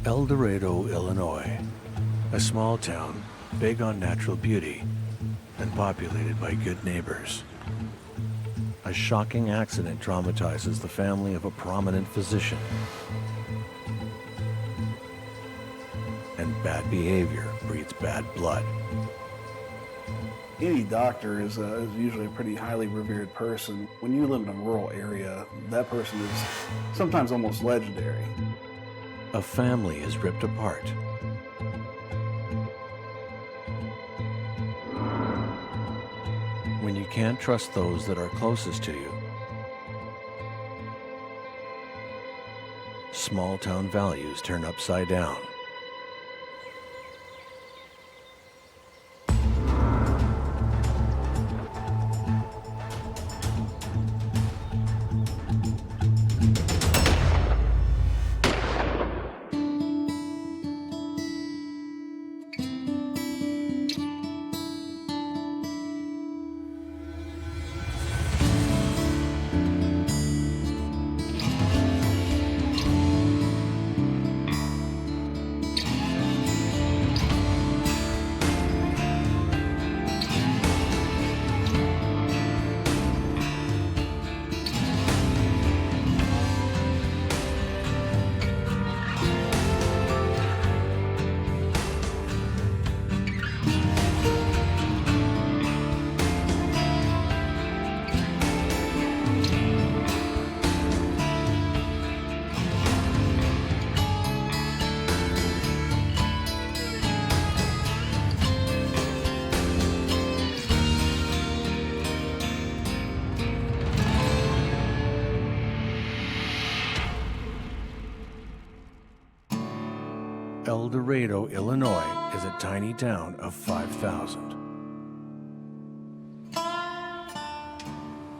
El Dorado, Illinois, a small town big on natural beauty and populated by good neighbors. A shocking accident traumatizes the family of a prominent physician, and bad behavior breeds bad blood. Any doctor is usually a pretty highly revered person. When you live in a rural area, that person is sometimes almost legendary. A family is ripped apart. When you can't trust those that are closest to you, small town values turn upside down. El Dorado, Illinois is a tiny town of 5,000.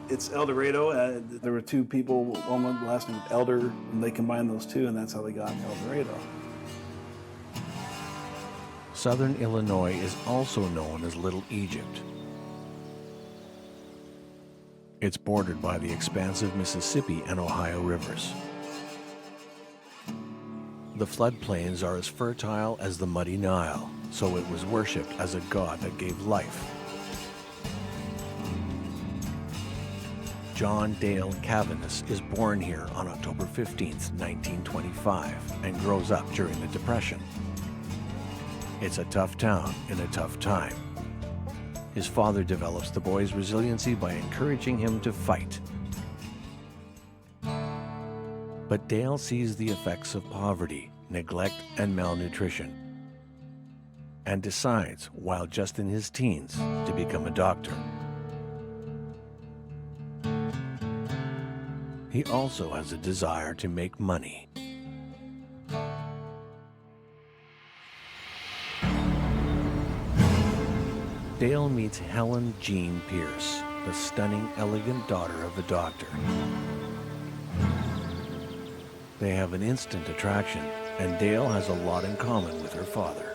It's El Dorado. There were two people, one with the last name Elder, and they combined those two, and that's how they got El Dorado. Southern Illinois is also known as Little Egypt. It's bordered by the expansive Mississippi and Ohio rivers. The floodplains are as fertile as the muddy Nile, so it was worshipped as a god that gave life. John Dale Cavaness is born here on October 15, 1925, and grows up during the Depression. It's a tough town in a tough time. His father develops the boy's resiliency by encouraging him to fight. But Dale sees the effects of poverty, neglect, and malnutrition, and decides, while just in his teens, to become a doctor. He also has a desire to make money. Dale meets Helen Jean Pierce, the stunning, elegant daughter of a doctor. They have an instant attraction, and Dale has a lot in common with her father.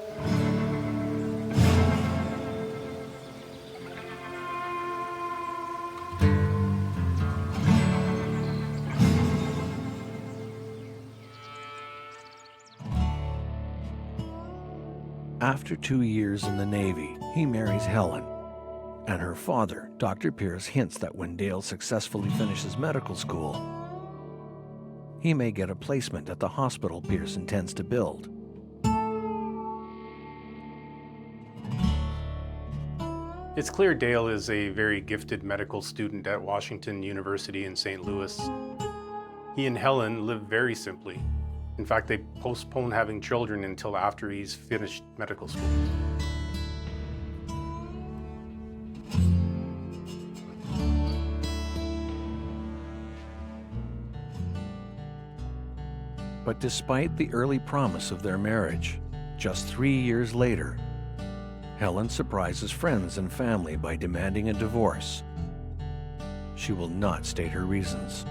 After 2 years in the Navy, he marries Helen, and her father, Dr. Pierce, hints that when Dale successfully finishes medical school, he may get a placement at the hospital Pierce intends to build. It's clear Dale is a very gifted medical student at Washington University in St. Louis. He and Helen live very simply. In fact, they postpone having children until after he's finished medical school. But despite the early promise of their marriage, just 3 years later, Helen surprises friends and family by demanding a divorce. She will not state her reasons.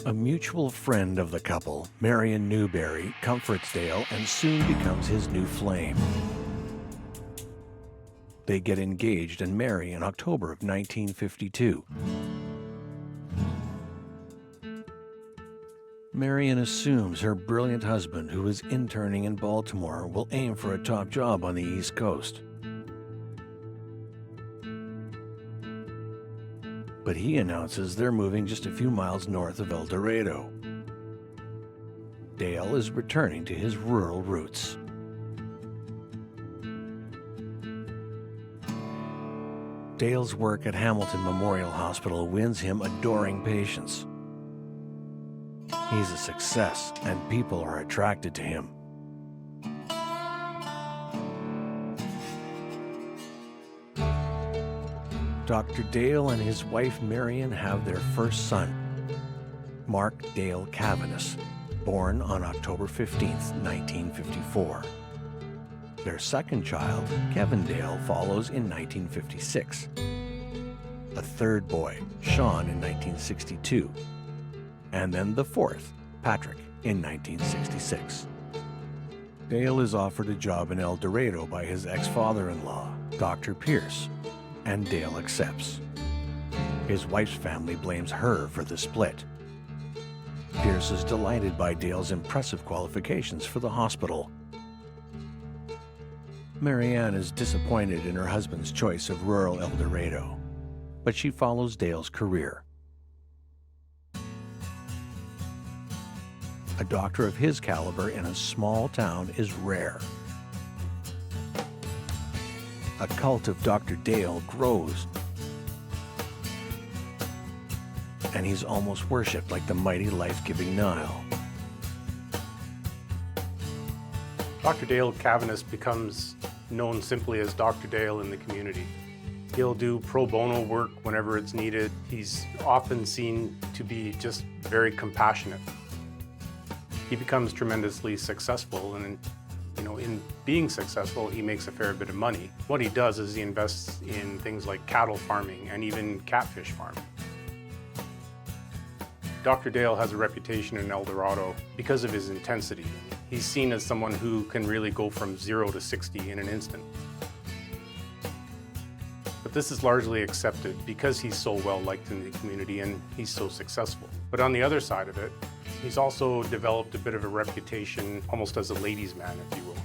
A mutual friend of the couple, Marion Newberry, comforts Dale and soon becomes his new flame. They get engaged and marry in October of 1952. Marion assumes her brilliant husband, who is interning in Baltimore, will aim for a top job on the East Coast. But he announces they're moving just a few miles north of El Dorado. Dale is returning to his rural roots. Dale's work at Hamilton Memorial Hospital wins him adoring patients. He's a success, and people are attracted to him. Dr. Dale and his wife Marion have their first son, Mark Dale Cavaness, born on October 15, 1954. Their second child, Kevin Dale, follows in 1956. A third boy, Shawn, in 1962. And then the fourth, Patrick, in 1966. Dale is offered a job in El Dorado by his ex-father-in-law, Dr. Pierce, and Dale accepts. His wife's family blames her for the split. Pierce is delighted by Dale's impressive qualifications for the hospital. Marianne is disappointed in her husband's choice of rural El Dorado, but she follows Dale's career. A doctor of his caliber in a small town is rare. A cult of Dr. Dale grows, and he's almost worshipped like the mighty life-giving Nile. Dr. Dale Cavaness becomes known simply as Dr. Dale in the community. He'll do pro bono work whenever it's needed. He's often seen to be just very compassionate. He becomes tremendously successful, and in being successful, he makes a fair bit of money. What he does is he invests in things like cattle farming and even catfish farming. Dr. Dale has a reputation in El Dorado because of his intensity. He's seen as someone who can really go from 0 to 60 in an instant. But this is largely accepted because he's so well liked in the community and he's so successful. But on the other side of it, he's also developed a bit of a reputation almost as a ladies' man, if you will.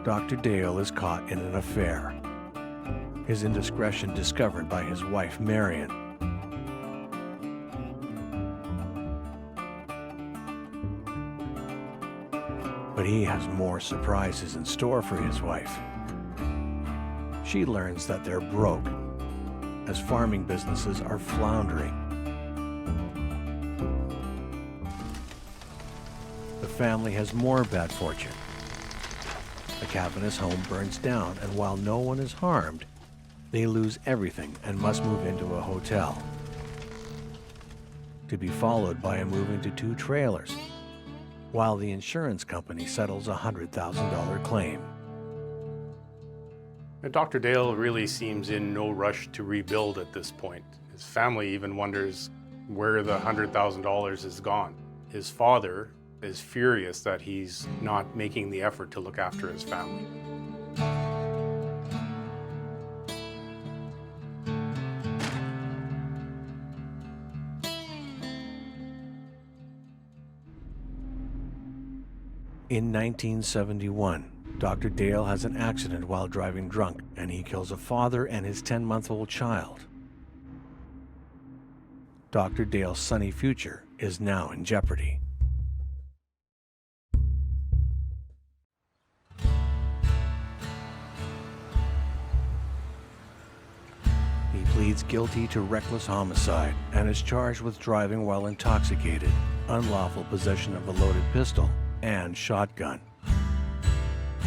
Dr. Dale is caught in an affair. His indiscretion discovered by his wife, Marion. But he has more surprises in store for his wife. She learns that they're broke, as farming businesses are floundering. The family has more bad fortune. The Cavaness home burns down, and while no one is harmed, they lose everything and must move into a hotel, to be followed by a move into 2 trailers, while the insurance company settles a $100,000 claim. Now, Dr. Dale really seems in no rush to rebuild at this point. His family even wonders where the $100,000 is gone. His father is furious that he's not making the effort to look after his family. In 1971, Dr. Dale has an accident while driving drunk, and he kills a father and his 10-month-old child. Dr. Dale's sunny future is now in jeopardy. He pleads guilty to reckless homicide and is charged with driving while intoxicated, unlawful possession of a loaded pistol, and shotgun.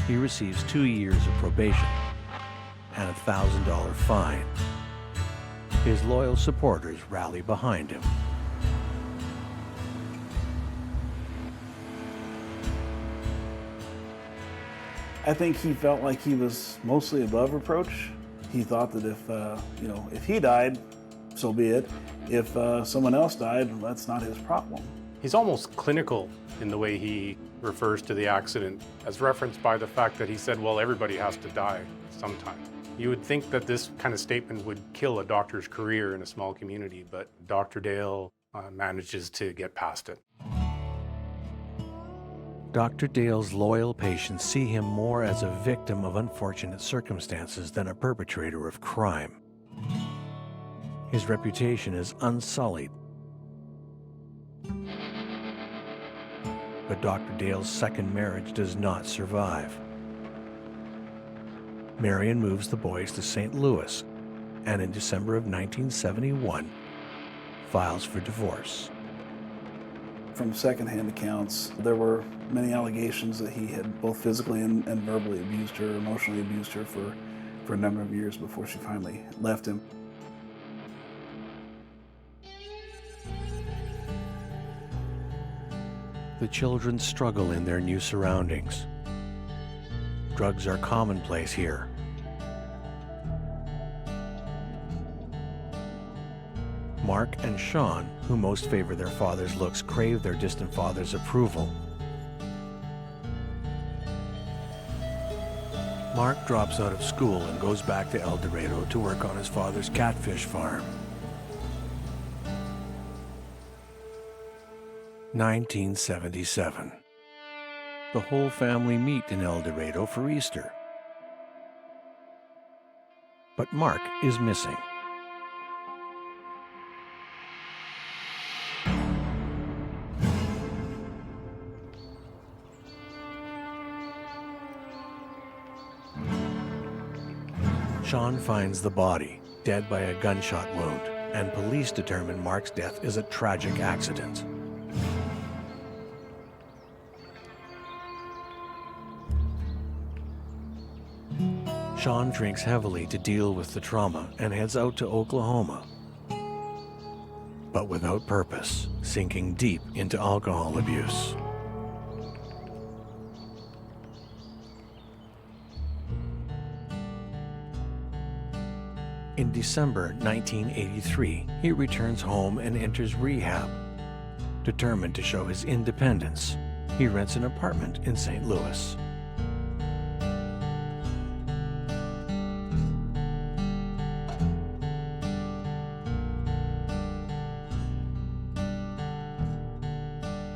He receives 2 years of probation and a $1,000 fine. His loyal supporters rally behind him. I think he felt like he was mostly above reproach. He thought that if he died, so be it. If someone else died, that's not his problem. He's almost clinical in the way he refers to the accident, as referenced by the fact that he said, well, everybody has to die sometime. You would think that this kind of statement would kill a doctor's career in a small community, but Dr. Dale manages to get past it. Dr. Dale's loyal patients see him more as a victim of unfortunate circumstances than a perpetrator of crime. His reputation is unsullied. But Dr. Dale's second marriage does not survive. Marion moves the boys to St. Louis, and in December of 1971, files for divorce. From secondhand accounts, there were many allegations that he had both physically and verbally abused her, emotionally abused her for a number of years before she finally left him. The children struggle in their new surroundings. Drugs are commonplace here. Mark and Shawn, who most favor their father's looks, crave their distant father's approval. Mark drops out of school and goes back to El Dorado to work on his father's catfish farm. 1977. The whole family meet in El Dorado for Easter. But Mark is missing. Shawn finds the body, dead by a gunshot wound, and police determine Mark's death is a tragic accident. Shawn drinks heavily to deal with the trauma and heads out to Oklahoma, but without purpose, sinking deep into alcohol abuse. In December 1983, he returns home and enters rehab. Determined to show his independence, he rents an apartment in St. Louis.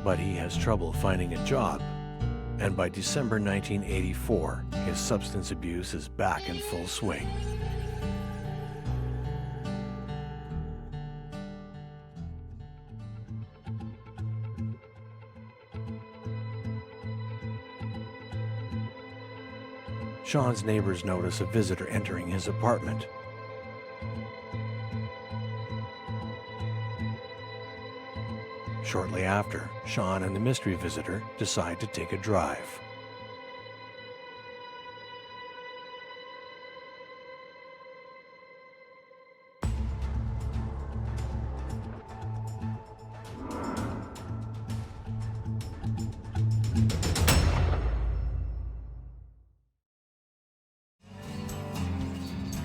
But he has trouble finding a job, and by December 1984, his substance abuse is back in full swing. Shawn's neighbors notice a visitor entering his apartment. Shortly after, Shawn and the mystery visitor decide to take a drive.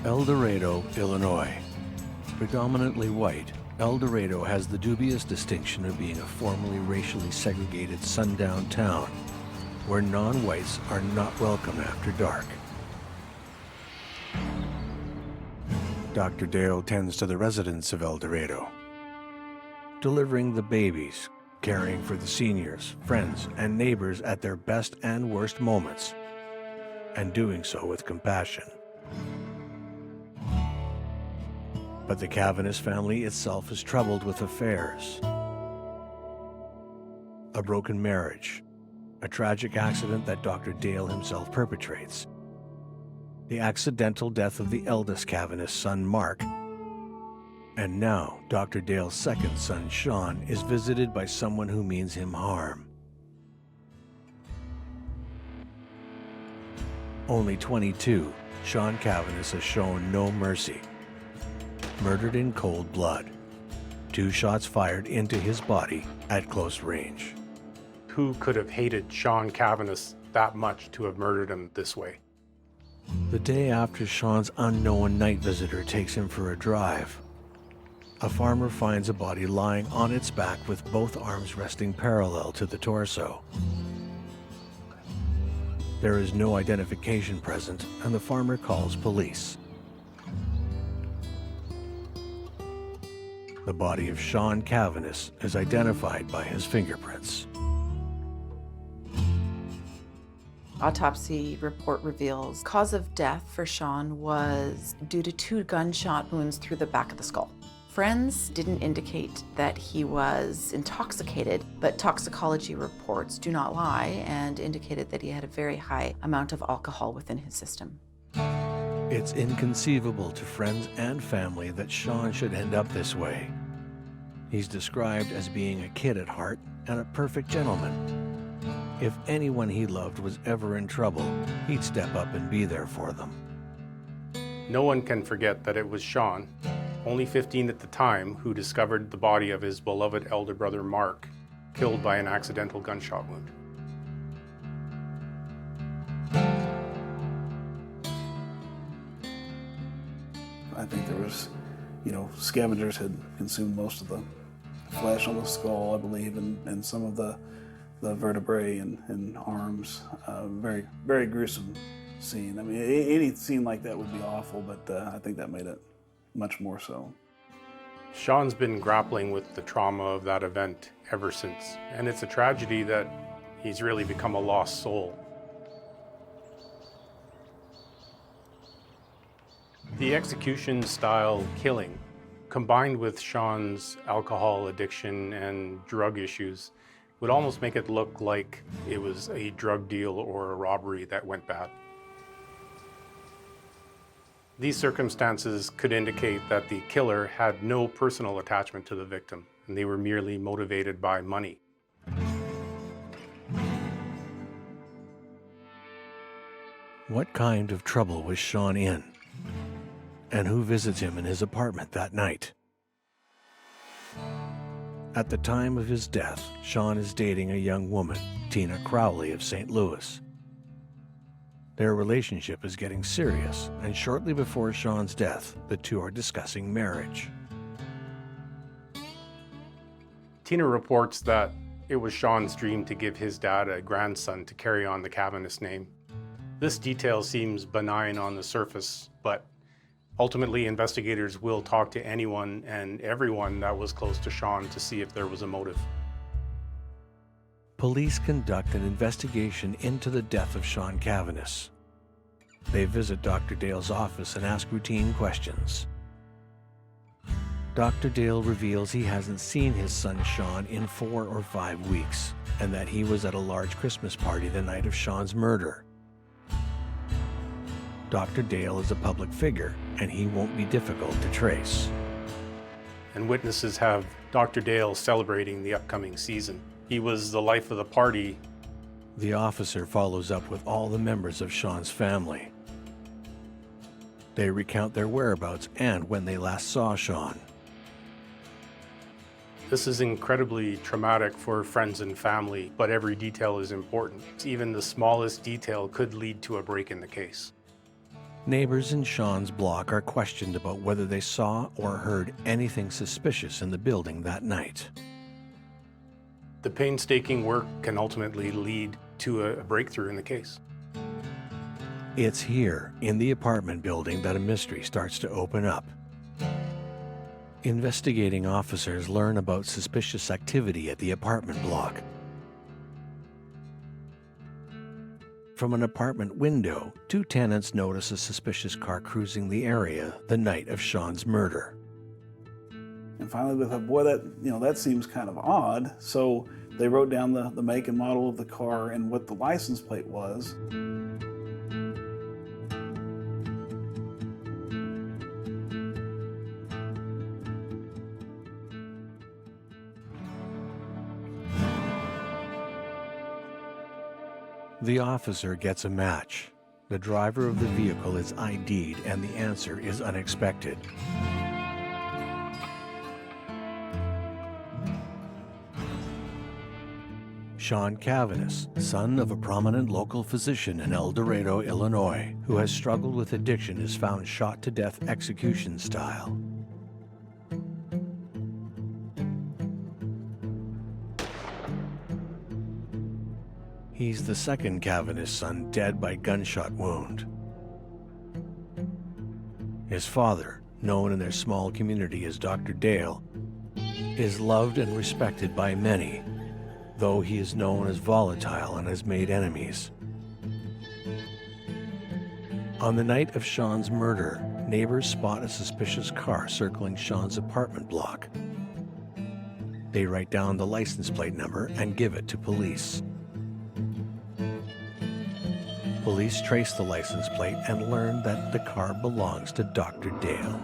El Dorado, Illinois. Predominantly white, El Dorado has the dubious distinction of being a formerly racially segregated sundown town, where non-whites are not welcome after dark. Dr. Dale tends to the residents of El Dorado, delivering the babies, caring for the seniors, friends, and neighbors at their best and worst moments, and doing so with compassion. But the Cavaness family itself is troubled with affairs. A broken marriage, a tragic accident that Dr. Dale himself perpetrates, the accidental death of the eldest Cavaness son, Mark, and now Dr. Dale's second son, Shawn, is visited by someone who means him harm. Only 22, Shawn Cavaness has shown no mercy. Murdered in cold blood. 2 shots fired into his body at close range. Who could have hated Shawn Cavaness that much to have murdered him this way? The day after Shawn's unknown night visitor takes him for a drive, a farmer finds a body lying on its back with both arms resting parallel to the torso. There is no identification present, and the farmer calls police. The body of Shawn Cavaness is identified by his fingerprints. Autopsy report reveals cause of death for Shawn was due to 2 gunshot wounds through the back of the skull. Friends didn't indicate that he was intoxicated, but toxicology reports do not lie and indicated that he had a very high amount of alcohol within his system. It's inconceivable to friends and family that Shawn should end up this way. He's described as being a kid at heart and a perfect gentleman. If anyone he loved was ever in trouble, he'd step up and be there for them. No one can forget that it was Shawn, only 15 at the time, who discovered the body of his beloved elder brother Mark, killed by an accidental gunshot wound. I think there was, scavengers had consumed most of the flesh on the skull, I believe, and some of the vertebrae and arms. Very, very gruesome scene. I mean, any scene like that would be awful, but I think that made it much more so. Shawn's been grappling with the trauma of that event ever since, and it's a tragedy that he's really become a lost soul. The execution-style killing, combined with Shawn's alcohol addiction and drug issues, would almost make it look like it was a drug deal or a robbery that went bad. These circumstances could indicate that the killer had no personal attachment to the victim, and they were merely motivated by money. What kind of trouble was Shawn in? And who visits him in his apartment that night? At the time of his death, Shawn is dating a young woman, Tina Crowley of St. Louis. Their relationship is getting serious, and shortly before Shawn's death, the two are discussing marriage. Tina reports that it was Shawn's dream to give his dad a grandson to carry on the Cavaness name. This detail seems benign on the surface, but ultimately, investigators will talk to anyone and everyone that was close to Shawn to see if there was a motive. Police conduct an investigation into the death of Shawn Cavaness. They visit Dr. Dale's office and ask routine questions. Dr. Dale reveals he hasn't seen his son Shawn in 4 or 5 weeks, and that he was at a large Christmas party the night of Shawn's murder. Dr. Dale is a public figure, and he won't be difficult to trace. And witnesses have Dr. Dale celebrating the upcoming season. He was the life of the party. The officer follows up with all the members of Shawn's family. They recount their whereabouts and when they last saw Shawn. This is incredibly traumatic for friends and family, but every detail is important. Even the smallest detail could lead to a break in the case. Neighbors in Shawn's block are questioned about whether they saw or heard anything suspicious in the building that night. The painstaking work can ultimately lead to a breakthrough in the case. It's here, in the apartment building, that a mystery starts to open up. Investigating officers learn about suspicious activity at the apartment block. From an apartment window, 2 tenants notice a suspicious car cruising the area the night of Shawn's murder. And finally they thought, boy, that seems kind of odd. So they wrote down the make and model of the car and what the license plate was. The officer gets a match. The driver of the vehicle is ID'd, and the answer is unexpected. Shawn Cavaness, son of a prominent local physician in El Dorado, Illinois, who has struggled with addiction, is found shot to death execution style. He's the second Cavaness son dead by gunshot wound. His father, known in their small community as Dr. Dale, is loved and respected by many, though he is known as volatile and has made enemies. On the night of Shawn's murder, neighbors spot a suspicious car circling Shawn's apartment block. They write down the license plate number and give it to police. Police trace the license plate and learn that the car belongs to Dr. Dale.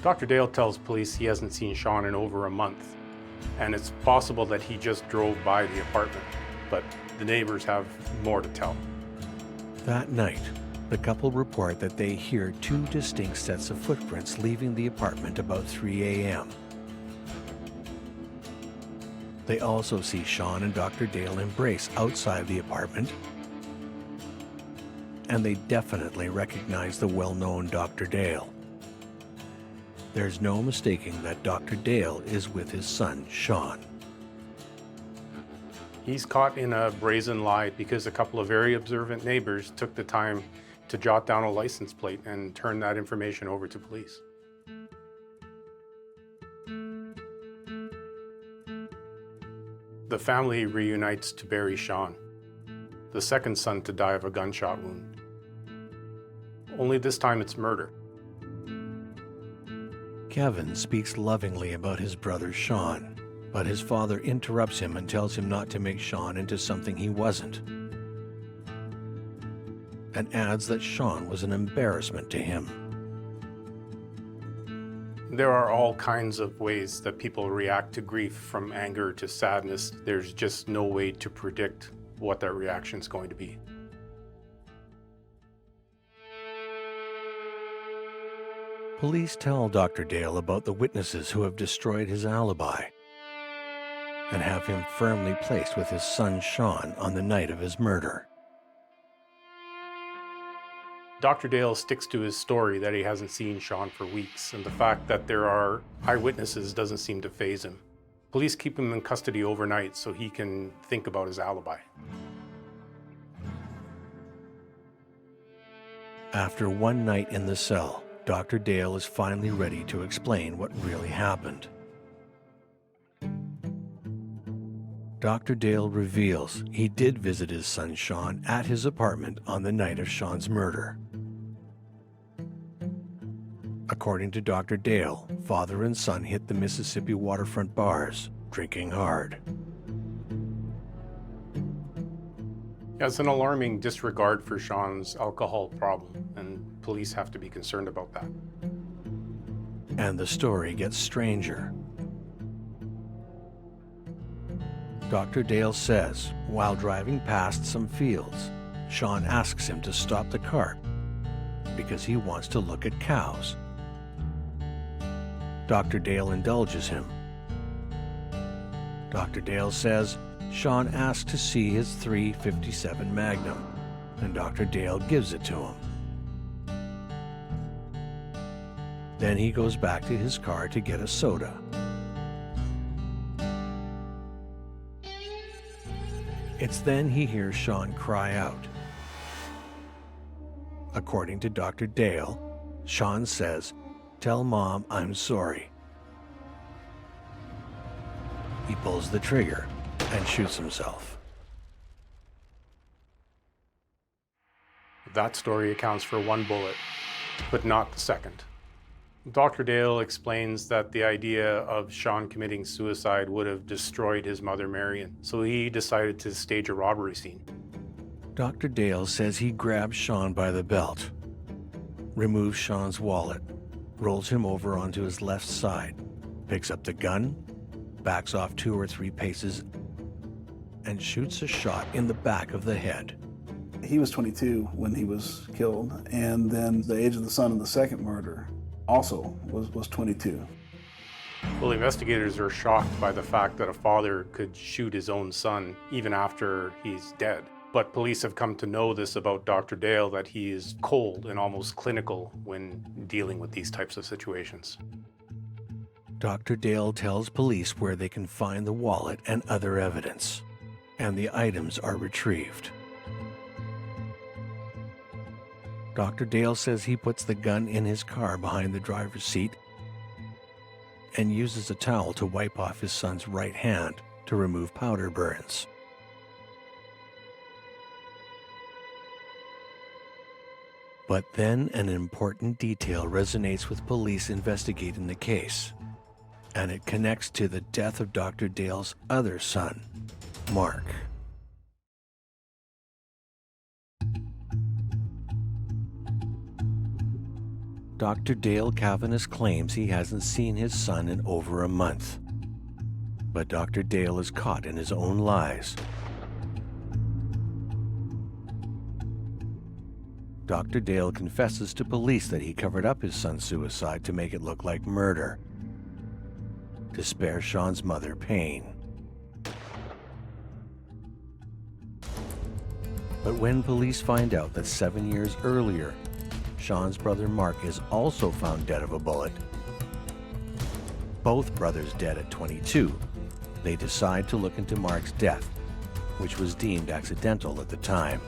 Dr. Dale tells police he hasn't seen Shawn in over a month, and it's possible that he just drove by the apartment, but the neighbors have more to tell. That night, the couple report that they hear two distinct sets of footprints leaving the apartment about 3 a.m. They also see Shawn and Dr. Dale embrace outside the apartment, and they definitely recognize the well-known Dr. Dale. There's no mistaking that Dr. Dale is with his son, Shawn. He's caught in a brazen lie because a couple of very observant neighbors took the time to jot down a license plate and turn that information over to police. The family reunites to bury Shawn, the second son to die of a gunshot wound. Only this time it's murder. Kevin speaks lovingly about his brother Shawn, but his father interrupts him and tells him not to make Shawn into something he wasn't, and adds that Shawn was an embarrassment to him. There are all kinds of ways that people react to grief, from anger to sadness. There's just no way to predict what that reaction is going to be. Police tell Dr. Dale about the witnesses who have destroyed his alibi and have him firmly placed with his son Shawn on the night of his murder. Dr. Dale sticks to his story that he hasn't seen Shawn for weeks, and the fact that there are eyewitnesses doesn't seem to faze him. Police keep him in custody overnight so he can think about his alibi. After one night in the cell, Dr. Dale is finally ready to explain what really happened. Dr. Dale reveals he did visit his son Shawn at his apartment on the night of Shawn's murder. According to Dr. Dale, father and son hit the Mississippi waterfront bars, drinking hard. It's an alarming disregard for Shawn's alcohol problem, and police have to be concerned about that. And the story gets stranger. Dr. Dale says, while driving past some fields, Shawn asks him to stop the cart because he wants to look at cows. Dr. Dale indulges him. Dr. Dale says Shawn asked to see his .357 Magnum, and Dr. Dale gives it to him. Then he goes back to his car to get a soda. It's then he hears Shawn cry out. According to Dr. Dale, Shawn says, "Tell Mom I'm sorry." He pulls the trigger and shoots himself. That story accounts for one bullet, but not the second. Dr. Dale explains that the idea of Shawn committing suicide would have destroyed his mother, Marion, so he decided to stage a robbery scene. Dr. Dale says he grabs Shawn by the belt, removes Shawn's wallet, rolls him over onto his left side, picks up the gun, backs off 2 or 3 paces, and shoots a shot in the back of the head. He was 22 when he was killed, and then the age of the son in the second murder also was 22. Well, investigators are shocked by the fact that a father could shoot his own son even after he's dead. But police have come to know this about Dr. Dale, that he is cold and almost clinical when dealing with these types of situations. Dr. Dale tells police where they can find the wallet and other evidence, and the items are retrieved. Dr. Dale says he puts the gun in his car behind the driver's seat and uses a towel to wipe off his son's right hand to remove powder burns. But then an important detail resonates with police investigating the case, and it connects to the death of Dr. Dale's other son, Mark. Dr. Dale Cavaness claims he hasn't seen his son in over a month. But Dr. Dale is caught in his own lies. Dr. Dale confesses to police that he covered up his son's suicide to make it look like murder, to spare Shawn's mother pain. But when police find out that 7 years earlier, Shawn's brother Mark is also found dead of a bullet, both brothers dead at 22, they decide to look into Mark's death, which was deemed accidental at the time.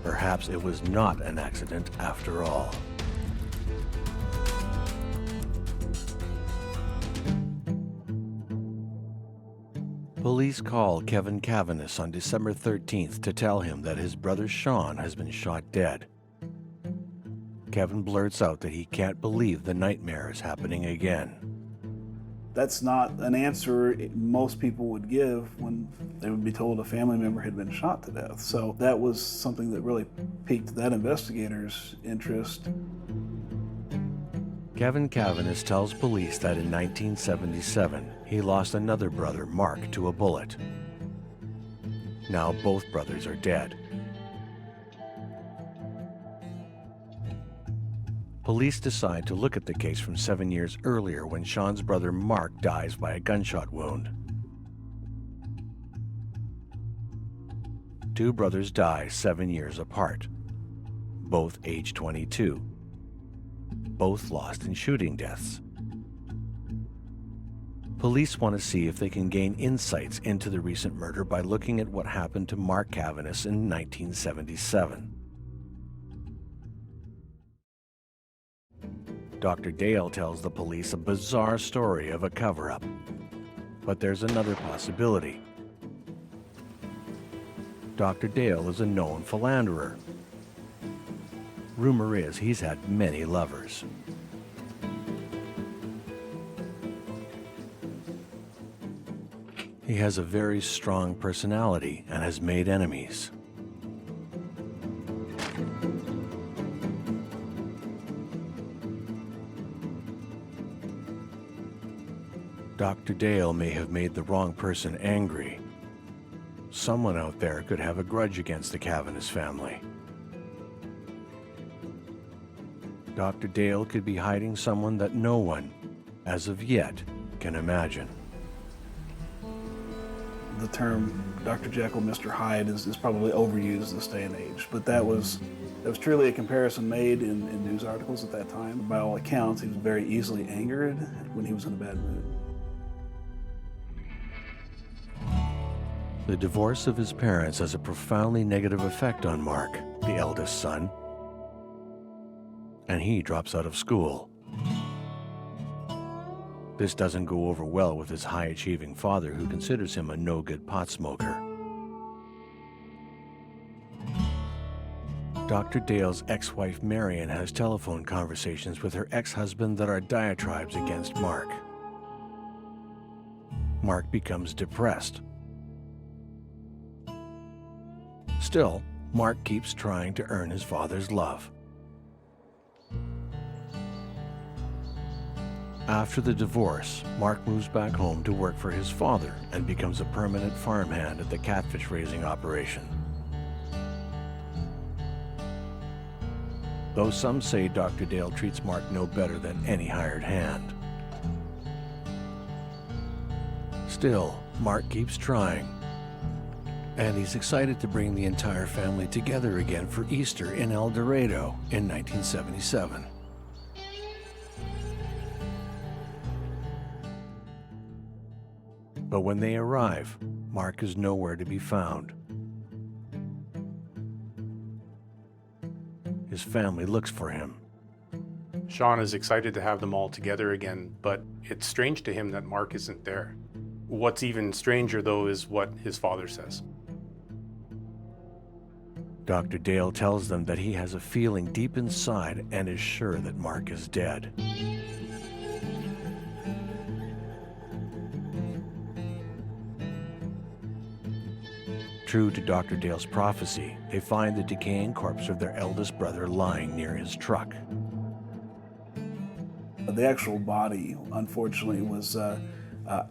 Perhaps it was not an accident after all. Police call Kevin Cavaness on December 13th to tell him that his brother Shawn has been shot dead. Kevin blurts out that he can't believe the nightmare is happening again. That's not an answer most people would give when they would be told a family member had been shot to death. So that was something that really piqued that investigator's interest. Kevin Cavaness tells police that in 1977, he lost another brother, Mark, to a bullet. Now both brothers are dead. Police decide to look at the case from 7 years earlier when Shawn's brother Mark dies by a gunshot wound. Two brothers die 7 years apart, both age 22, both lost in shooting deaths. Police want to see if they can gain insights into the recent murder by looking at what happened to Mark Cavaness in 1977. Dr. Dale tells the police a bizarre story of a cover-up. But there's another possibility. Dr. Dale is a known philanderer. Rumor is he's had many lovers. He has a very strong personality and has made enemies. Dr. Dale may have made the wrong person angry. Someone out there could have a grudge against the Cavaness family. Dr. Dale could be hiding someone that no one, as of yet, can imagine. The term Dr. Jekyll, Mr. Hyde is probably overused this day and age, but that was truly a comparison made in news articles at that time. By all accounts, he was very easily angered when he was in a bad mood. The divorce of his parents has a profoundly negative effect on Mark, the eldest son, and he drops out of school. This doesn't go over well with his high-achieving father, who considers him a no-good pot smoker. Dr. Dale's ex-wife Marion has telephone conversations with her ex-husband that are diatribes against Mark. Mark becomes depressed. Still, Mark keeps trying to earn his father's love. After the divorce, Mark moves back home to work for his father and becomes a permanent farmhand at the catfish raising operation. Though some say Dr. Dale treats Mark no better than any hired hand. Still, Mark keeps trying. And he's excited to bring the entire family together again for Easter in El Dorado in 1977. But when they arrive, Mark is nowhere to be found. His family looks for him. Shawn is excited to have them all together again, but it's strange to him that Mark isn't there. What's even stranger, though, is what his father says. Dr. Dale tells them that he has a feeling deep inside and is sure that Mark is dead. True to Dr. Dale's prophecy, they find the decaying corpse of their eldest brother lying near his truck. The actual body, unfortunately, was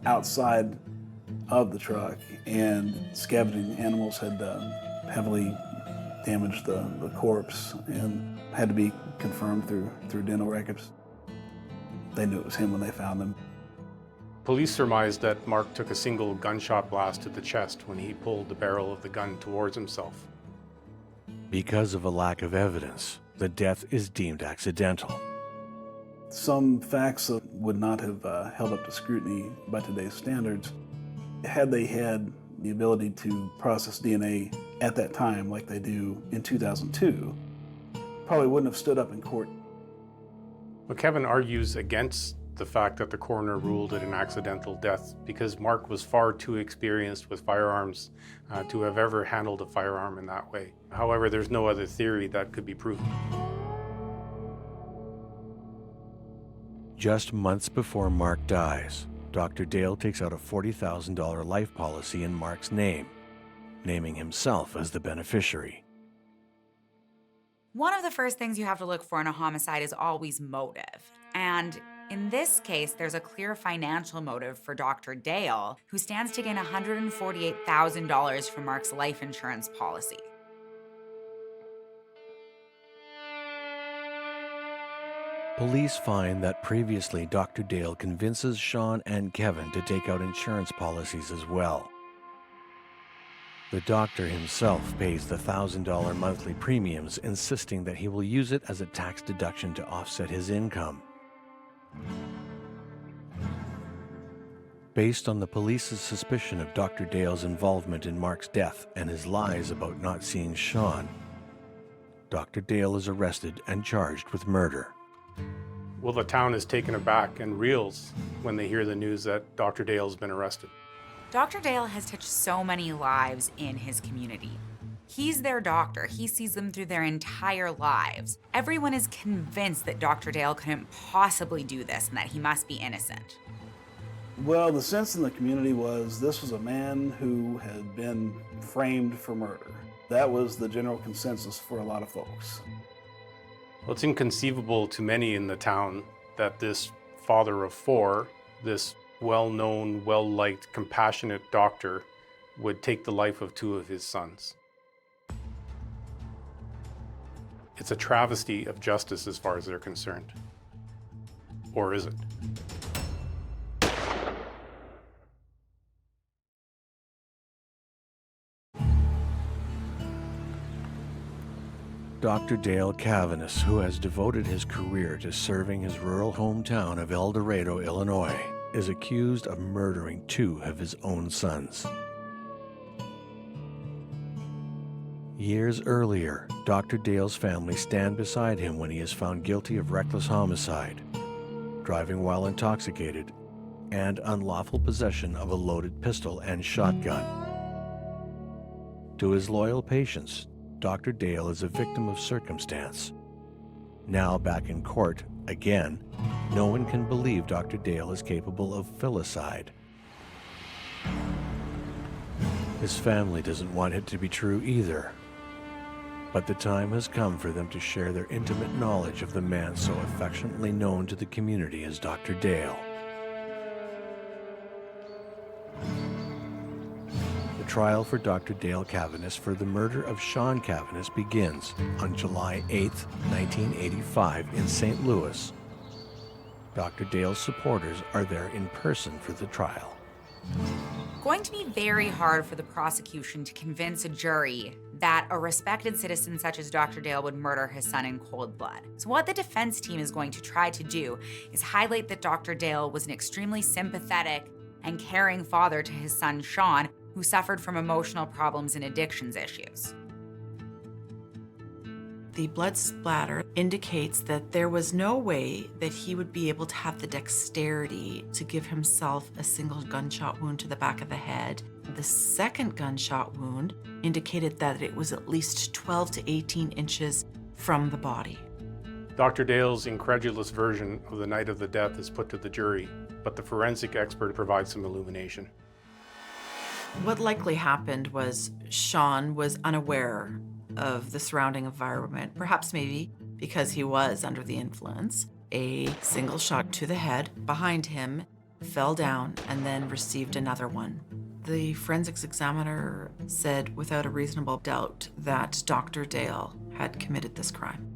outside of the truck, and scavenging animals had heavily damaged the corpse and had to be confirmed through dental records. They knew it was him when they found him. Police surmised that Mark took a single gunshot blast to the chest when he pulled the barrel of the gun towards himself. Because of a lack of evidence, the death is deemed accidental. Some facts that would not have held up to scrutiny by today's standards, had they had the ability to process DNA at that time like they do in 2002, probably wouldn't have stood up in court. But Kevin argues against the fact that the coroner ruled it an accidental death because Mark was far too experienced with firearms to have ever handled a firearm in that way. However, there's no other theory that could be proven. Just months before Mark dies, Dr. Dale takes out a $40,000 life policy in Mark's name, naming himself as the beneficiary. One of the first things you have to look for in a homicide is always motive. And in this case, there's a clear financial motive for Dr. Dale, who stands to gain $148,000 from Mark's life insurance policy. Police find that previously Dr. Dale convinces Shawn and Kevin to take out insurance policies as well. The doctor himself pays the $1,000 monthly premiums, insisting that he will use it as a tax deduction to offset his income. Based on the police's suspicion of Dr. Dale's involvement in Mark's death and his lies about not seeing Shawn, Dr. Dale is arrested and charged with murder. Well, the town is taken aback and reels when they hear the news that Dr. Dale's been arrested. Dr. Dale has touched so many lives in his community. He's their doctor. He sees them through their entire lives. Everyone is convinced that Dr. Dale couldn't possibly do this and that he must be innocent. Well, the sense in the community was this was a man who had been framed for murder. That was the general consensus for a lot of folks. Well, it's inconceivable to many in the town that this father of four, this well-known, well-liked, compassionate doctor, would take the life of two of his sons. It's a travesty of justice as far as they're concerned. Or is it? Dr. Dale Cavaness, who has devoted his career to serving his rural hometown of El Dorado, Illinois, is accused of murdering two of his own sons. Years earlier, Dr. Dale's family stand beside him when he is found guilty of reckless homicide, driving while intoxicated, and unlawful possession of a loaded pistol and shotgun. To his loyal patients, Dr. Dale is a victim of circumstance. Now back in court, again, no one can believe Dr. Dale is capable of filicide. His family doesn't want it to be true either. But the time has come for them to share their intimate knowledge of the man so affectionately known to the community as Dr. Dale. The trial for Dr. Dale Cavaness for the murder of Shawn Cavaness begins on July 8, 1985 in St. Louis. Dr. Dale's supporters are there in person for the trial. going to be very hard for the prosecution to convince a jury that a respected citizen such as Dr. Dale would murder his son in cold blood. So what the defense team is going to try to do is highlight that Dr. Dale was an extremely sympathetic and caring father to his son, Shawn, who suffered from emotional problems and addictions issues. The blood splatter indicates that there was no way that he would be able to have the dexterity to give himself a single gunshot wound to the back of the head. The second gunshot wound indicated that it was at least 12 to 18 inches from the body. Dr. Dale's incredulous version of the night of the death is put to the jury, but the forensic expert provides some illumination. What likely happened was Shawn was unaware of the surrounding environment, perhaps maybe because he was under the influence. A single shot to the head behind him, fell down, and then received another one. The forensics examiner said without a reasonable doubt that Dr. Dale had committed this crime.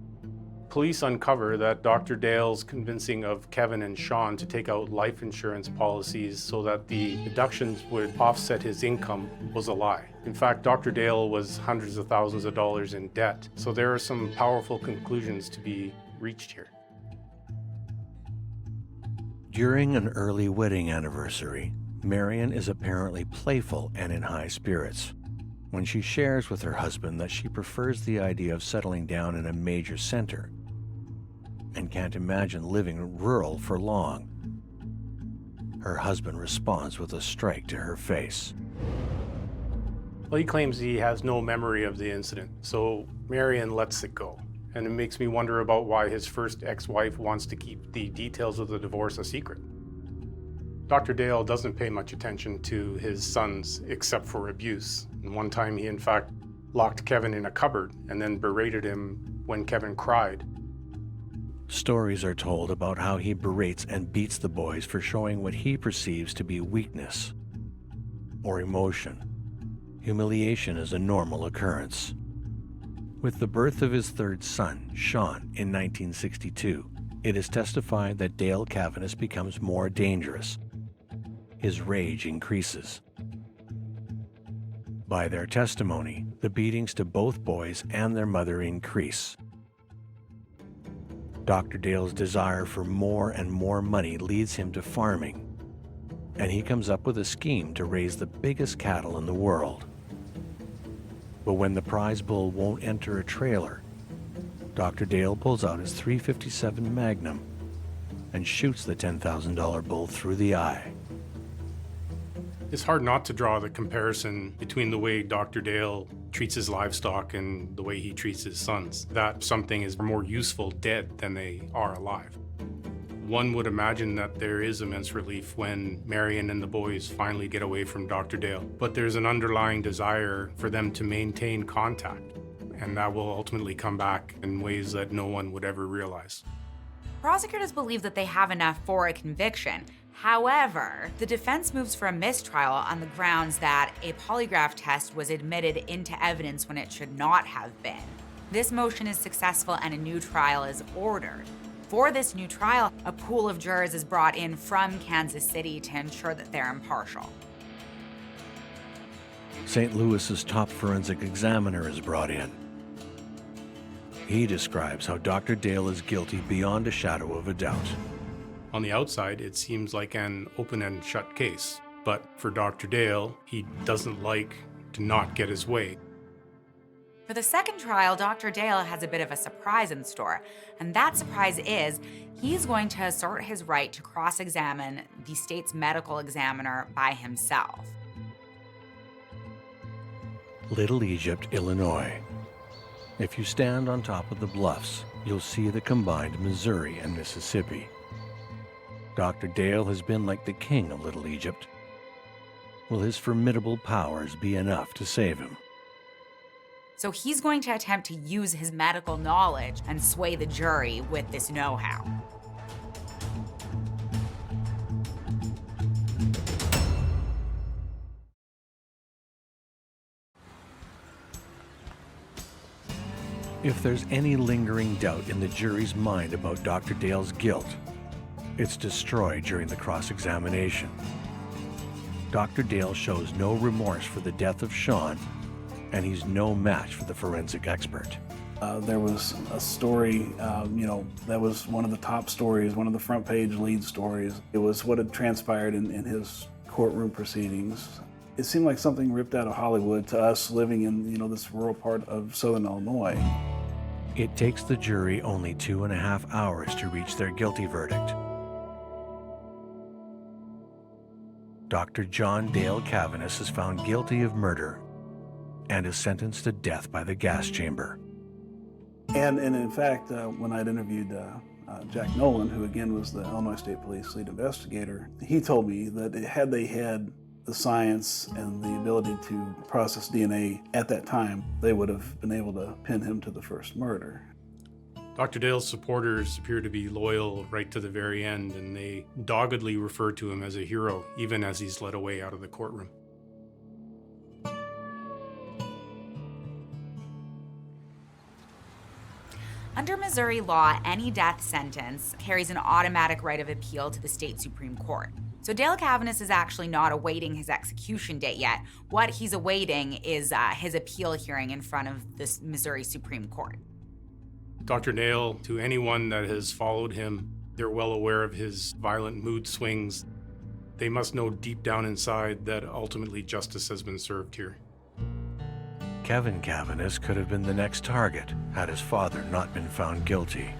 Police uncover that Dr. Dale's convincing of Kevin and Shawn to take out life insurance policies so that the deductions would offset his income was a lie. In fact, Dr. Dale was hundreds of thousands of dollars in debt, so there are some powerful conclusions to be reached here. During an early wedding anniversary, Marion is apparently playful and in high spirits. When she shares with her husband that she prefers the idea of settling down in a major center and can't imagine living rural for long, her husband responds with a strike to her face. Well, he claims he has no memory of the incident, so Marion lets it go. And it makes me wonder about why his first ex-wife wants to keep the details of the divorce a secret. Dr. Dale doesn't pay much attention to his sons except for abuse. And one time he in fact locked Kevin in a cupboard and then berated him when Kevin cried. Stories are told about how he berates and beats the boys for showing what he perceives to be weakness or emotion. Humiliation is a normal occurrence. With the birth of his third son, Shawn, in 1962, it is testified that Dale Cavaness becomes more dangerous. His rage increases. By their testimony, the beatings to both boys and their mother increase. Dr. Dale's desire for more and more money leads him to farming, and he comes up with a scheme to raise the biggest cattle in the world. But when the prize bull won't enter a trailer, Dr. Dale pulls out his .357 Magnum and shoots the $10,000 bull through the eye. It's hard not to draw the comparison between the way Dr. Dale treats his livestock and the way he treats his sons. That something is more useful dead than they are alive. One would imagine that there is immense relief when Marion and the boys finally get away from Dr. Dale, but there's an underlying desire for them to maintain contact, and that will ultimately come back in ways that no one would ever realize. Prosecutors believe that they have enough for a conviction. However, the defense moves for a mistrial on the grounds that a polygraph test was admitted into evidence when it should not have been. This motion is successful and a new trial is ordered. For this new trial, a pool of jurors is brought in from Kansas City to ensure that they're impartial. St. Louis's top forensic examiner is brought in. He describes how Dr. Dale is guilty beyond a shadow of a doubt. On the outside, it seems like an open and shut case, but for Dr. Dale, he doesn't like to not get his way. For the second trial, Dr. Dale has a bit of a surprise in store, and that surprise is he's going to assert his right to cross-examine the state's medical examiner by himself. Little Egypt, Illinois. If you stand on top of the bluffs, you'll see the combined Missouri and Mississippi. Dr. Dale has been like the king of Little Egypt. Will his formidable powers be enough to save him? So he's going to attempt to use his medical knowledge and sway the jury with this know-how. If there's any lingering doubt in the jury's mind about Dr. Dale's guilt, it's destroyed during the cross-examination. Dr. Dale shows no remorse for the death of Shawn, and he's no match for the forensic expert. There was a story, that was one of the top stories, one of the front page lead stories. It was what had transpired in his courtroom proceedings. It seemed like something ripped out of Hollywood to us living in, this rural part of southern Illinois. It takes the jury only 2.5 hours to reach their guilty verdict. Dr. John Dale Cavaness is found guilty of murder and is sentenced to death by the gas chamber. And in fact, when I'd interviewed Jack Nolan, who again was the Illinois State Police lead investigator, he told me that had they had the science and the ability to process DNA at that time, they would have been able to pin him to the first murder. Dr. Dale's supporters appear to be loyal right to the very end, and they doggedly refer to him as a hero, even as he's led away out of the courtroom. Under Missouri law, any death sentence carries an automatic right of appeal to the state Supreme Court. So Dale Cavaness is actually not awaiting his execution date yet. What he's awaiting is his appeal hearing in front of the Missouri Supreme Court. Dr. Dale, to anyone that has followed him, they're well aware of his violent mood swings. They must know deep down inside that ultimately justice has been served here. Kevin Cavaness could have been the next target had his father not been found guilty.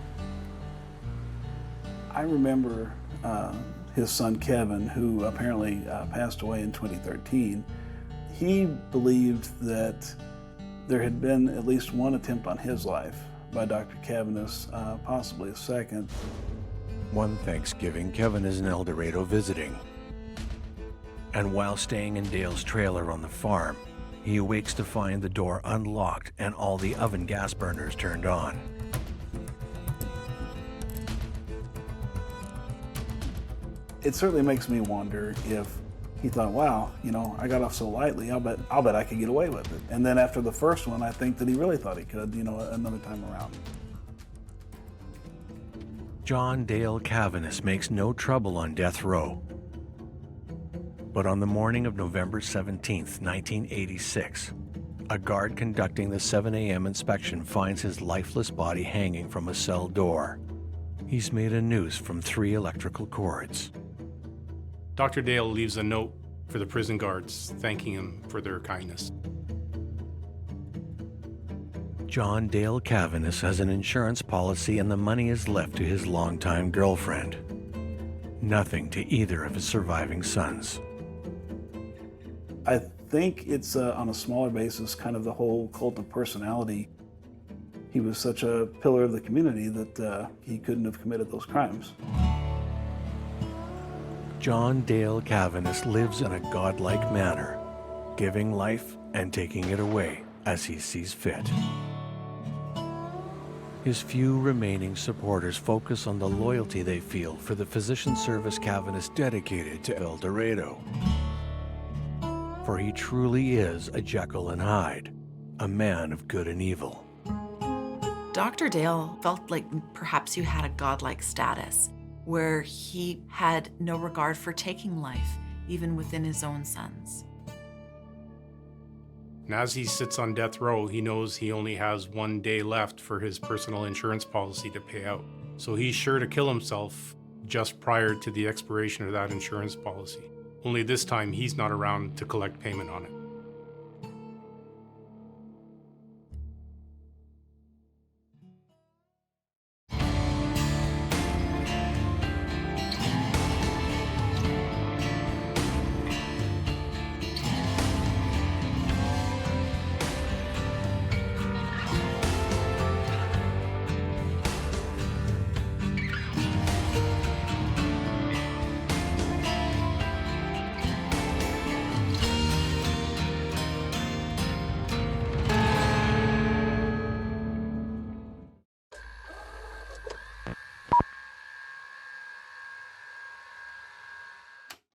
I remember his son Kevin, who apparently passed away in 2013. He believed that there had been at least one attempt on his life by Dr. Cavaness, possibly a second. One Thanksgiving, Kevin is in El Dorado visiting. And while staying in Dale's trailer on the farm, he awakes to find the door unlocked and all the oven gas burners turned on. It certainly makes me wonder if he thought, wow, I got off so lightly, I'll bet I could get away with it. And then after the first one, I think that he really thought he could, another time around. John Dale Cavaness makes no trouble on death row. But on the morning of November 17th, 1986, a guard conducting the 7 a.m. inspection finds his lifeless body hanging from a cell door. He's made a noose from 3 electrical cords. Dr. Dale leaves a note for the prison guards, thanking him for their kindness. John Dale Cavaness has an insurance policy and the money is left to his longtime girlfriend. Nothing to either of his surviving sons. I think it's on a smaller basis, kind of the whole cult of personality. He was such a pillar of the community that he couldn't have committed those crimes. John Dale Cavaness lives in a godlike manner, giving life and taking it away as he sees fit. His few remaining supporters focus on the loyalty they feel for the physician service Cavaness dedicated to El Dorado. For he truly is a Jekyll and Hyde, a man of good and evil. Dr. Dale felt like perhaps you had a godlike status, where he had no regard for taking life, even within his own sons. And as he sits on death row, he knows he only has 1 day left for his personal insurance policy to pay out. So he's sure to kill himself just prior to the expiration of that insurance policy. Only this time, he's not around to collect payment on it.